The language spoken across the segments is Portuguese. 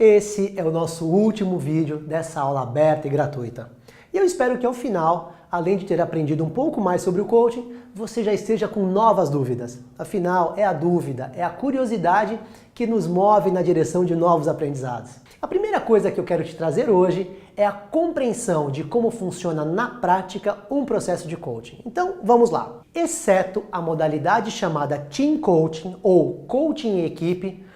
Esse é o nosso último vídeo dessa aula aberta e gratuita. E eu espero que ao final, além de ter aprendido um pouco mais sobre o coaching, você já esteja com novas dúvidas. Afinal, é a dúvida, é a curiosidade que nos move na direção de novos aprendizados. A primeira coisa que eu quero te trazer hoje é a compreensão de como funciona na prática um processo de coaching. Então, vamos lá. Exceto a modalidade chamada Team Coaching ou Coaching em Equipe,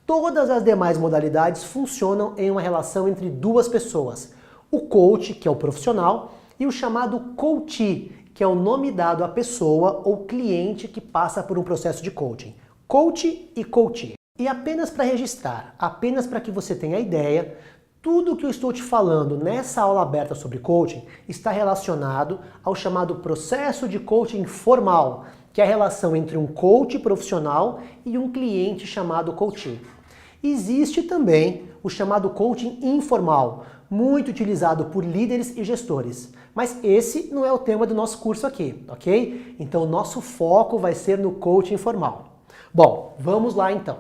todas as demais modalidades funcionam em uma relação entre duas pessoas. O coach, que é o profissional, e o chamado coachee, que é o nome dado à pessoa ou cliente que passa por um processo de coaching. Coach e coachee. E apenas para registrar, apenas para que você tenha ideia, tudo o que eu estou te falando nessa aula aberta sobre coaching está relacionado ao chamado processo de coaching formal, que é a relação entre um coach profissional e um cliente chamado coachee. Existe também o chamado coaching informal, muito utilizado por líderes e gestores. Mas esse não é o tema do nosso curso aqui, ok? Então o nosso foco vai ser no coaching informal. Bom, vamos lá então.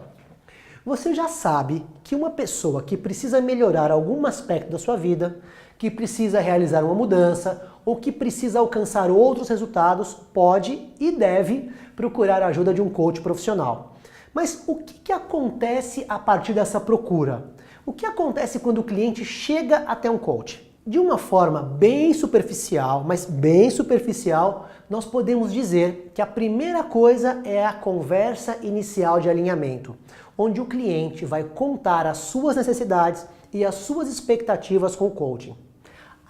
Você já sabe que uma pessoa que precisa melhorar algum aspecto da sua vida, que precisa realizar uma mudança ou que precisa alcançar outros resultados, pode e deve procurar a ajuda de um coach profissional. Mas o que acontece a partir dessa procura? O que acontece quando o cliente chega até um coach? De uma forma bem superficial, mas bem superficial, nós podemos dizer que a primeira coisa é a conversa inicial de alinhamento, onde o cliente vai contar as suas necessidades e as suas expectativas com o coaching.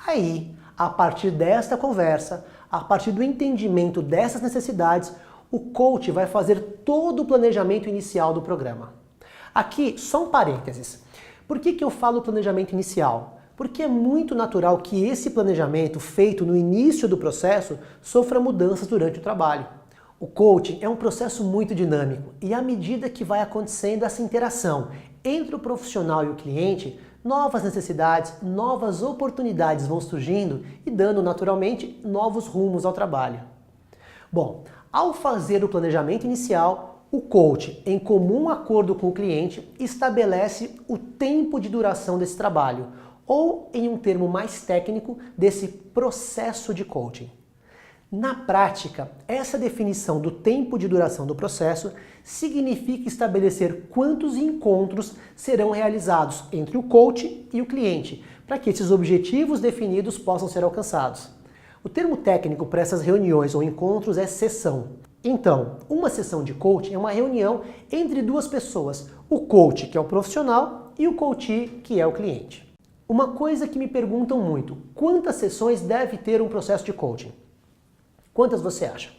Aí, a partir desta conversa, a partir do entendimento dessas necessidades, o coach vai fazer todo o planejamento inicial do programa. Aqui, só um parênteses. Por que eu falo planejamento inicial? Porque é muito natural que esse planejamento feito no início do processo sofra mudanças durante o trabalho. O coaching é um processo muito dinâmico e à medida que vai acontecendo essa interação entre o profissional e o cliente, novas necessidades, novas oportunidades vão surgindo e dando naturalmente novos rumos ao trabalho. Bom, ao fazer o planejamento inicial, o coach, em comum acordo com o cliente, estabelece o tempo de duração desse trabalho, ou, em um termo mais técnico, desse processo de coaching. Na prática, essa definição do tempo de duração do processo significa estabelecer quantos encontros serão realizados entre o coach e o cliente, para que esses objetivos definidos possam ser alcançados. O termo técnico para essas reuniões ou encontros é sessão. Então, uma sessão de coaching é uma reunião entre duas pessoas, o coach, que é o profissional, e o coachee, que é o cliente. Uma coisa que me perguntam muito, quantas sessões deve ter um processo de coaching? Quantas você acha?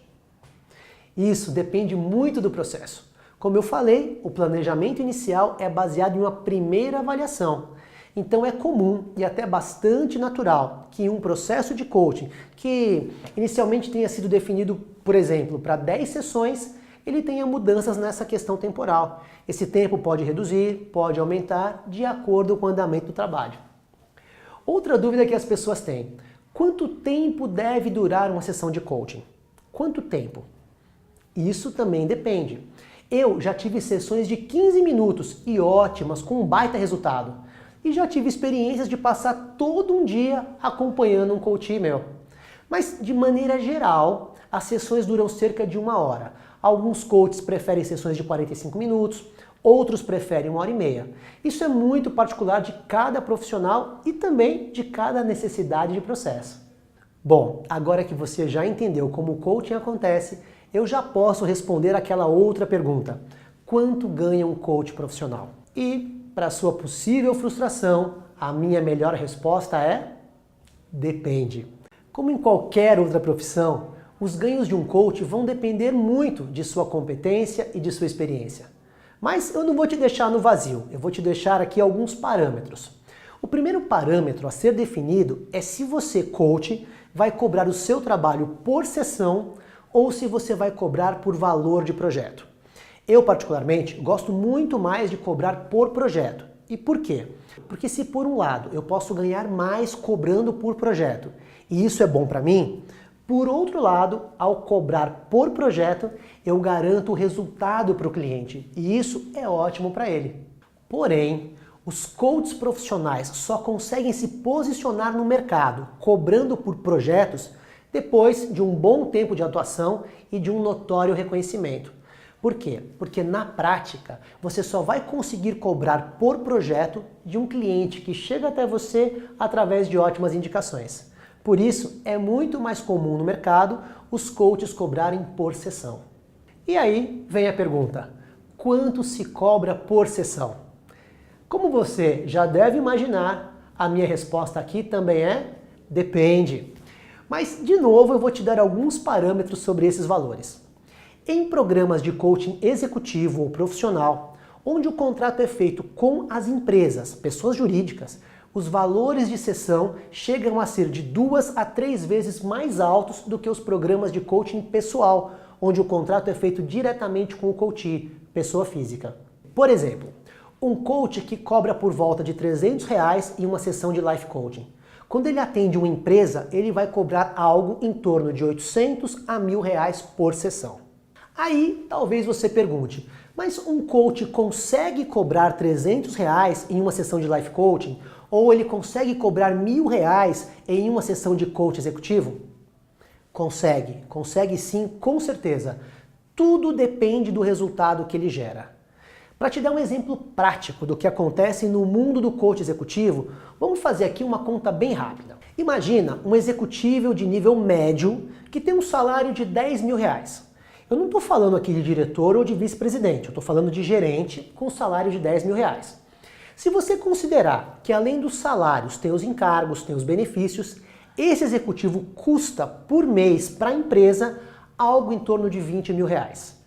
Isso depende muito do processo. Como eu falei, o planejamento inicial é baseado em uma primeira avaliação. Então é comum e até bastante natural que um processo de coaching, que inicialmente tenha sido definido, por exemplo, para 10 sessões, ele tenha mudanças nessa questão temporal. Esse tempo pode reduzir, pode aumentar, de acordo com o andamento do trabalho. Outra dúvida que as pessoas têm: quanto tempo deve durar uma sessão de coaching? Quanto tempo? Isso também depende. Eu já tive sessões de 15 minutos e ótimas, com um baita resultado. E já tive experiências de passar todo um dia acompanhando um coachee meu. Mas, de maneira geral, as sessões duram cerca de 1 hora. Alguns coaches preferem sessões de 45 minutos, outros preferem 1 hora e meia. Isso é muito particular de cada profissional e também de cada necessidade de processo. Bom, agora que você já entendeu como o coaching acontece, eu já posso responder aquela outra pergunta: quanto ganha um coach profissional? E, para sua possível frustração, a minha melhor resposta é: depende. Como em qualquer outra profissão, os ganhos de um coach vão depender muito de sua competência e de sua experiência. Mas eu não vou te deixar no vazio, eu vou te deixar aqui alguns parâmetros. O primeiro parâmetro a ser definido é se você, coach, vai cobrar o seu trabalho por sessão ou se você vai cobrar por valor de projeto. Eu, particularmente, gosto muito mais de cobrar por projeto. E por quê? Porque se por um lado eu posso ganhar mais cobrando por projeto, e isso é bom para mim, por outro lado, ao cobrar por projeto, eu garanto o resultado para o cliente, e isso é ótimo para ele. Porém, Os coaches profissionais só conseguem se posicionar no mercado, cobrando por projetos, depois de um bom tempo de atuação e de um notório reconhecimento. Por quê? Porque na prática, você só vai conseguir cobrar por projeto de um cliente que chega até você através de ótimas indicações. Por isso, é muito mais comum no mercado os coaches cobrarem por sessão. E aí vem a pergunta: quanto se cobra por sessão? Como você já deve imaginar, a minha resposta aqui também é depende. Mas, de novo, eu vou te dar alguns parâmetros sobre esses valores. Em programas de coaching executivo ou profissional, onde o contrato é feito com as empresas, pessoas jurídicas, os valores de sessão chegam a ser de 2 a 3 vezes mais altos do que os programas de coaching pessoal, onde o contrato é feito diretamente com o coachee, pessoa física. Por exemplo, um coach que cobra por volta de R$300 em uma sessão de life coaching. Quando ele atende uma empresa, ele vai cobrar algo em torno de R$800 a R$1.000 por sessão. Aí, talvez você pergunte, mas um coach consegue cobrar R$300 em uma sessão de life coaching? Ou ele consegue cobrar R$1.000 em uma sessão de coach executivo? Consegue sim, com certeza. Tudo depende do resultado que ele gera. Para te dar um exemplo prático do que acontece no mundo do coach executivo, vamos fazer aqui uma conta bem rápida. Imagina um executivo de nível médio que tem um salário de R$10.000. Eu não estou falando aqui de diretor ou de vice-presidente, eu estou falando de gerente com salário de R$10.000. Se você considerar que além dos salários tem os encargos, tem os benefícios, esse executivo custa por mês para a empresa algo em torno de R$20.000.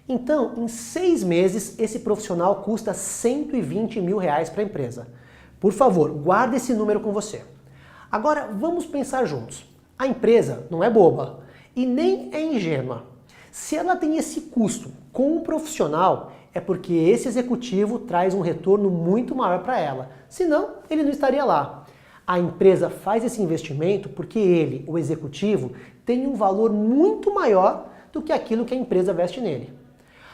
Então, em 6 meses, esse profissional custa R$120.000 para a empresa. Por favor, guarde esse número com você. Agora, vamos pensar juntos. A empresa não é boba e nem é ingênua. Se ela tem esse custo com um profissional, é porque esse executivo traz um retorno muito maior para ela. Senão, ele não estaria lá. A empresa faz esse investimento porque ele, o executivo, tem um valor muito maior do que aquilo que a empresa veste nele.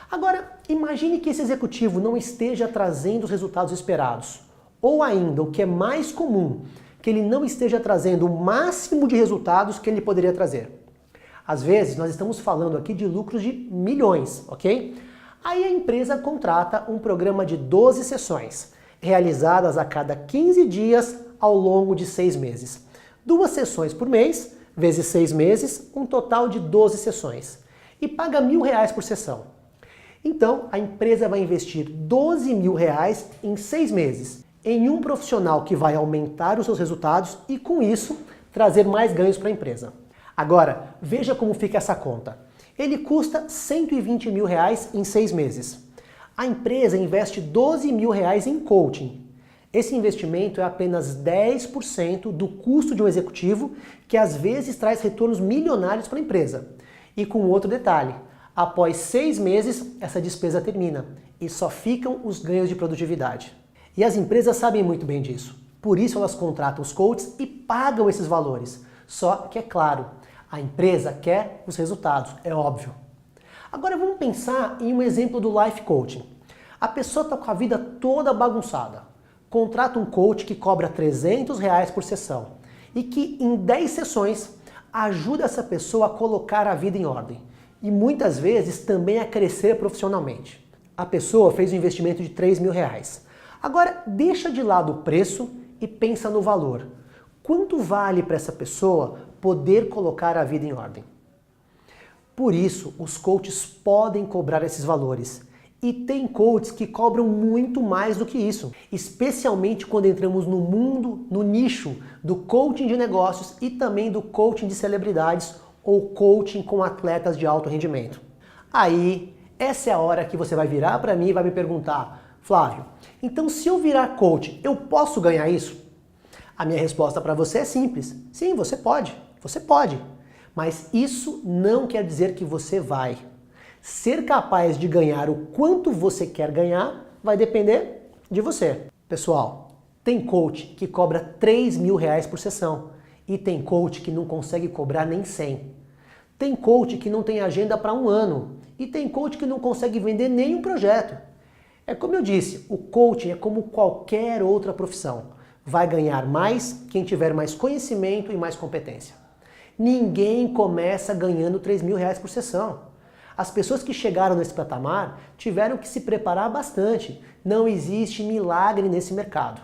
Agora, imagine que esse executivo não esteja trazendo os resultados esperados. Ou ainda, o que é mais comum, que ele não esteja trazendo o máximo de resultados que ele poderia trazer. Às vezes, nós estamos falando aqui de lucros de milhões, ok? Aí a empresa contrata um programa de 12 sessões, realizadas a cada 15 dias ao longo de 6 meses. 2 sessões por mês, vezes 6 meses, um total de 12 sessões. E paga R$1.000 por sessão. Então, a empresa vai investir R$12.000 em 6 meses em um profissional que vai aumentar os seus resultados e, com isso, trazer mais ganhos para a empresa. Agora, veja como fica essa conta. Ele custa R$120.000 em 6 meses. A empresa investe R$12.000 em coaching. Esse investimento é apenas 10% do custo de um executivo que às vezes traz retornos milionários para a empresa. E com outro detalhe, após 6 meses essa despesa termina e só ficam os ganhos de produtividade. E as empresas sabem muito bem disso. Por isso elas contratam os coaches e pagam esses valores. Só que é claro, a empresa quer os resultados, é óbvio. Agora vamos pensar em um exemplo do life coaching. A pessoa está com a vida toda bagunçada. Contrata um coach que cobra R$300 por sessão e que em 10 sessões ajuda essa pessoa a colocar a vida em ordem e muitas vezes também a crescer profissionalmente. A pessoa fez um investimento de R$3.000. Agora deixa de lado o preço e pensa no valor. Quanto vale para essa pessoa poder colocar a vida em ordem? Por isso, os coaches podem cobrar esses valores. E tem coaches que cobram muito mais do que isso, especialmente quando entramos no mundo, no nicho do coaching de negócios e também do coaching de celebridades ou coaching com atletas de alto rendimento. Aí, essa é a hora que você vai virar para mim e vai me perguntar: Flávio, então se eu virar coach, eu posso ganhar isso? A minha resposta para você é simples. Sim, você pode. Você pode. Mas isso não quer dizer que você vai. Ser capaz de ganhar o quanto você quer ganhar vai depender de você. Pessoal, tem coach que cobra R$3.000 por sessão e tem coach que não consegue cobrar nem 100. Tem coach que não tem agenda para 1 ano e tem coach que não consegue vender nenhum projeto. É como eu disse, o coaching é como qualquer outra profissão. Vai ganhar mais quem tiver mais conhecimento e mais competência. Ninguém começa ganhando R$ 3.000 por sessão. As pessoas que chegaram nesse patamar tiveram que se preparar bastante. Não existe milagre nesse mercado.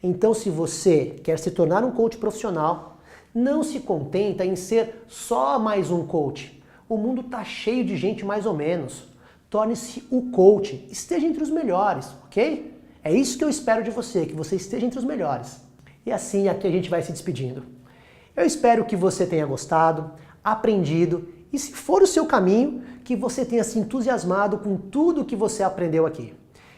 Então, se você quer se tornar um coach profissional, não se contenta em ser só mais um coach. O mundo está cheio de gente mais ou menos. Torne-se o coach, esteja entre os melhores, ok? É isso que eu espero de você, que você esteja entre os melhores. E assim aqui a gente vai se despedindo. Eu espero que você tenha gostado, aprendido e, se for o seu caminho, que você tenha se entusiasmado com tudo que você aprendeu aqui.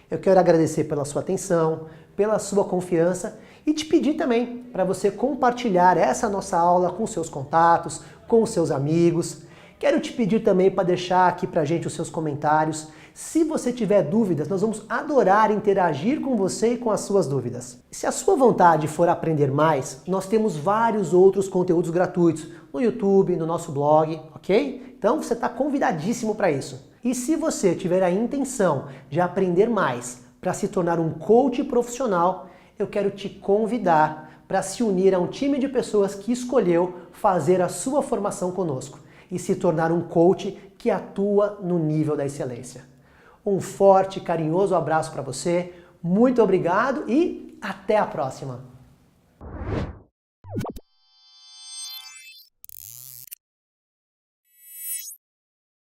Eu quero agradecer pela sua atenção, pela sua confiança e te pedir também para você compartilhar essa nossa aula com seus contatos, com os seus amigos. Quero te pedir também para deixar aqui pra gente os seus comentários. Se você tiver dúvidas, nós vamos adorar interagir com você e com as suas dúvidas. Se a sua vontade for aprender mais, nós temos vários outros conteúdos gratuitos no YouTube, no nosso blog, ok? Então você está convidadíssimo para isso. E se você tiver a intenção de aprender mais para se tornar um coach profissional, eu quero te convidar para se unir a um time de pessoas que escolheu fazer a sua formação conosco e se tornar um coach que atua no nível da excelência. Um forte, carinhoso abraço para você, muito obrigado e até a próxima!